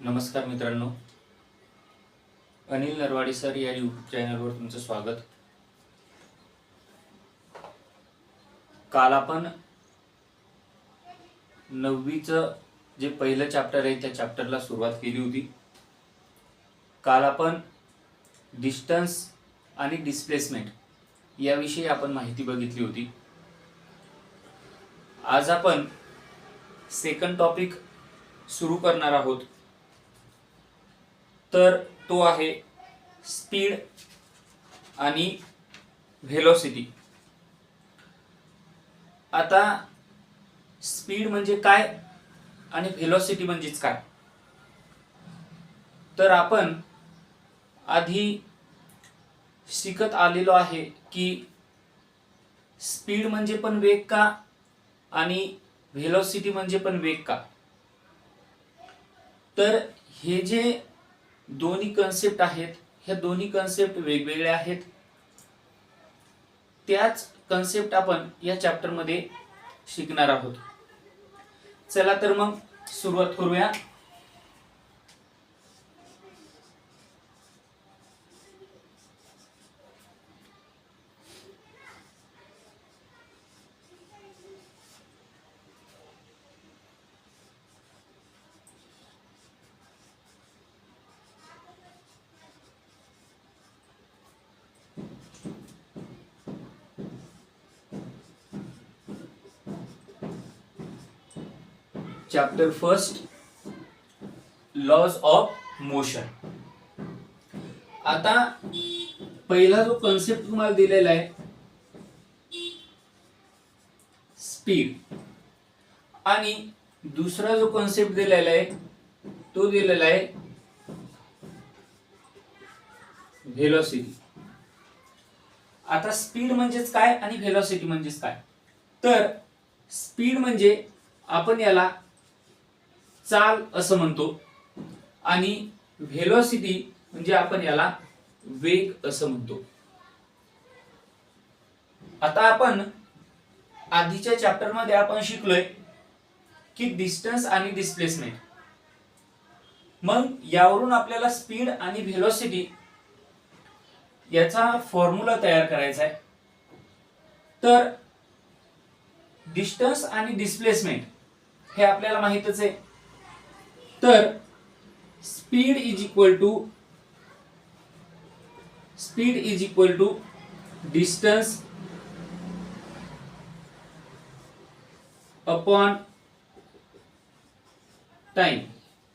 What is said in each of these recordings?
नमस्कार मित्रांनो, अनिल नरवाडे सर या यूट्यूब चॅनलवर तुमचं स्वागत. काल आपण 9वीचं जे पहिलं चॅप्टर आहे त्या चॅप्टरला सुरुवात केली होती. काल आपण डिस्टन्स आणि डिस्प्लेसमेंट याविषयी आपण माहिती बघितली होती. आज आपण सेकंड टॉपिक सुरू करणार आहोत. तर तो आहे स्पीड आणि व्हेलॉसिटी. आता स्पीड म्हणजे काय आणि व्हेलॉसिटी म्हणजेच काय, तर आपण आधी शिकत आलेलो आहे की स्पीड म्हणजे पण वेग का आणि व्हेलॉसिटी म्हणजे पण वेग का. तर हे जे दोन्ही कन्सेप्ट आहेत, ह्या दोन्ही कन्सेप्ट वेगवेगळ्या आहेत. त्याच कन्सेप्ट आपण या चॅप्टर मध्ये शिकणार आहोत. चला तर मग सुरुवात करूया. Chapter first, laws of motion. आता पहिला जो कन्सेप्ट तुम्हाला दिलेला आहे स्पीड, आणि दुसरा जो कन्सेप्ट दिलेला आहे तो दिलेला आहे व्हेलॉसिटी. आता स्पीड म्हणजेच काय आणि व्हेलॉसिटी म्हणजेच काय, तर स्पीड म्हणजे आपण याला चाल असं म्हणतो आणि व्हेलॉसिटी म्हणजे आपण याला वेग असं म्हणतो. आता आपण आधीच्या चॅप्टर मध्ये आपण शिकलोय की डिस्टन्स आणि डिस्प्लेसमेंट. मग यावरून आपल्याला स्पीड आणि व्हेलॉसिटी याचा फॉर्म्युला तयार करायचा आहे. तर डिस्टन्स आणि डिस्प्लेसमेंट हे आपल्याला माहितच आहे. तर speed is equal to distance upon time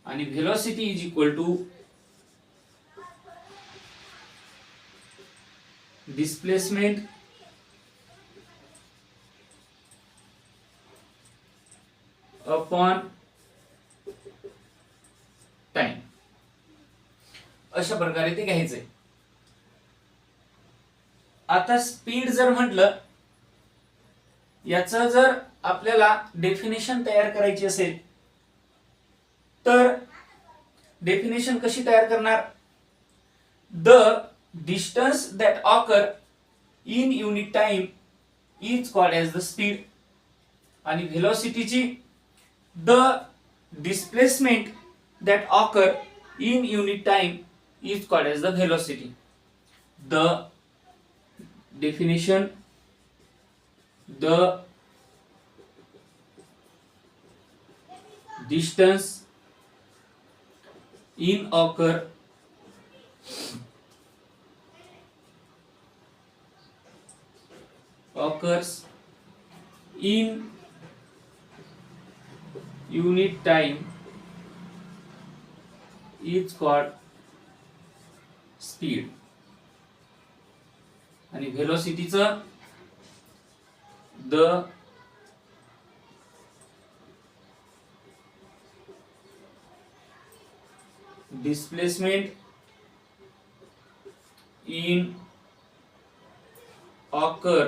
आणि velocity is equal to displacement upon time. अशा प्रकारे ते घ्यायचंय. आता स्पीड जर म्हटलं, याचं जर आपल्याला डेफिनेशन तयार करायची असेल तर डेफिनेशन कशी तयार करणार? The distance that occur in unit time is called as the speed, आणि व्हेलॉसिटीची the displacement that occur in unit time is called as the velocity. The definition: the distance in occurs in unit time is called speed, आणि व्हेलॉसिटीचं the displacement in occur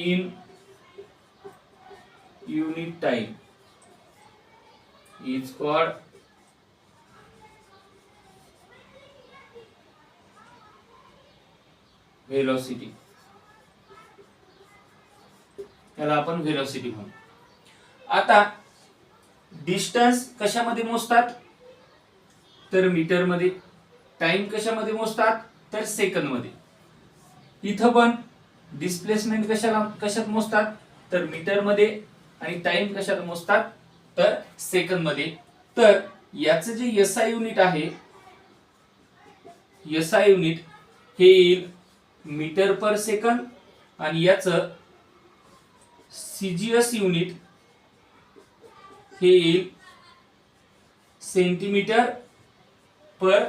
in unit time is called velocity. याला आपण velocity म्हणू. आता distance कशामध्ये मोजतात तर metre मध्ये, टाइम कशामध्ये मोजतात तर सेकंद मध्ये. इथं पण डिस्प्लेसमेंट कशात मोजतात तर मीटर मध्ये आणि टाइम कशात मोजतात तर सेकंद मध्ये. तर याचं जे एसआय युनिट आहे, एसआय युनिट हे येईल मीटर पर सेकंद आणि याचं सीजीएस युनिट हे येईल सेंटीमीटर पर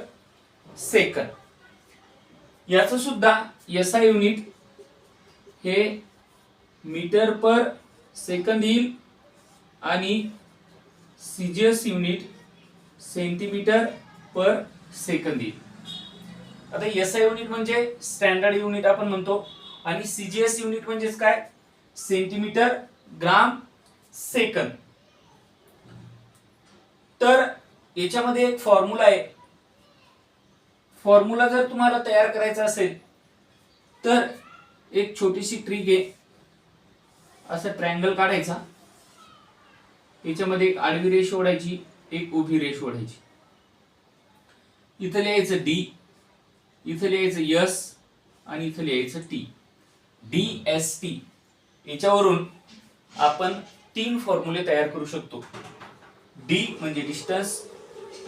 सेकंद. याचं सुद्धा एसआय युनिट हे मीटर पर सेकंद येईल आणि CGS unit centimetre per second येईल. आता एसआय युनिट म्हणजे स्टँडर्ड युनिट आपण म्हणतो आणि सीजीएस युनिट म्हणजेच काय सेंटीमीटर ग्राम सेकंद. तर याच्यामध्ये एक फॉर्म्युला आहे. फॉर्म्युला जर तुम्हाला तयार करायचा असेल तर एक छोटीशी ट्रिक आहे. असं ट्रायंगल काढायचा, याच्यामध्ये एक आडवी रेष ओढायची, एक उभी रेष ओढायची. इथं लिहायचं डी, इथं लिहायचं एस आणि इथं लिहायचं टी, डी एस टी. याच्यावरून आपण 3 फॉर्म्युले तयार करू शकतो. डी म्हणजे डिस्टन्स,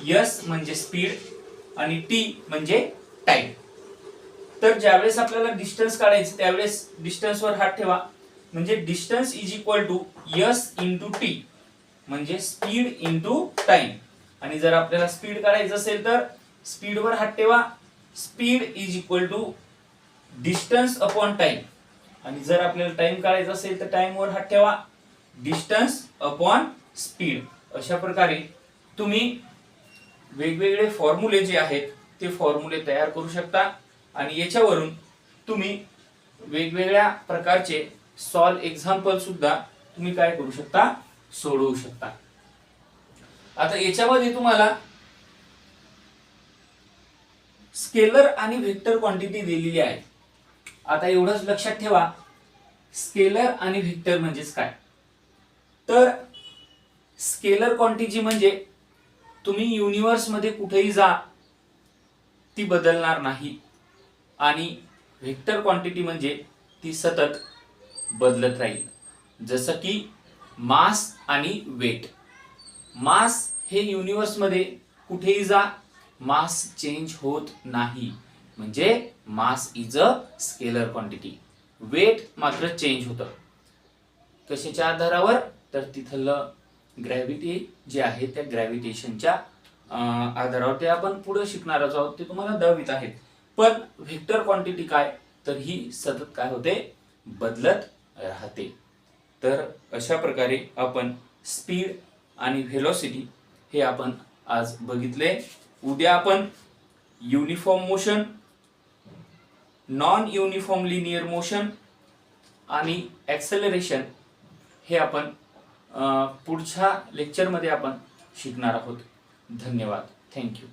एस म्हणजे स्पीड आणि टी म्हणजे टाइम. तर ज्यावेळेस आपल्याला डिस्टन्स काढायचं त्यावेळेस डिस्टन्स वर हात ठेवा, म्हणजे distance is equal to s into t म्हणजे स्पीड इंटू टाइम. आणि जर आपल्याला स्पीड काढायचं असेल तर स्पीड वर हात ठेवा, speed is equal to distance upon time. आणि जर आपल्याला टाइम काढायचा असेल तर टाइम वर हात ठेवा, डिस्टन्स अपॉन स्पीड. अशा प्रकारे तुम्ही वेगवेगळे फॉर्म्युले जे आहेत ते फॉर्म्युले तयार करू शकता आणि याच्यावरून तुम्ही वेगवेगळ्या प्रकारचे सॉल्व एक्झाम्पल सुद्धा तुम्ही काय करू शकता सोडवू शकता. आता याच्यामध्ये तुम्हाला स्केलर आणि व्हेक्टर क्वांटिटी दिलेली आहे. आता एवढंच लक्षात ठेवा, स्केलर आणि व्हेक्टर म्हणजेच काय तर स्केलर क्वांटिटी म्हणजे तुम्ही युनिवर्स मध्ये कुठेही जा ती बदलणार नाही आणि व्हेक्टर क्वांटिटी म्हणजे ती सतत बदलत राहील. जसं की मास आणि वेट. मास हे युनिवर्स मध्ये कुठेही जा मास चेंज होत नाही, म्हणजे mass is a scalar quantity. Weight मात्र चेंज होतं. कशाच्या आधारावर तर तिथलं ग्रॅव्हिटी जे आहे त्या ग्रॅव्हिटेशनच्या आधारावर. ते आपण पुढे शिकणार आहोत, ते तुम्हाला 10वीत आहेत. पण व्हेक्टर क्वांटिटी काय तर ही सतत काय होते बदलत राहते. तर अशा प्रकारे आपण स्पीड आणि व्हेलॉसिटी हे आपण आज बघितले. उद्या आपण uniform motion, non uniform linear motion आणि ऍक्सेलरेशन हे आपण पुढच्या लेक्चरमध्ये आपण शिकणार आहोत. धन्यवाद. थँक्यू.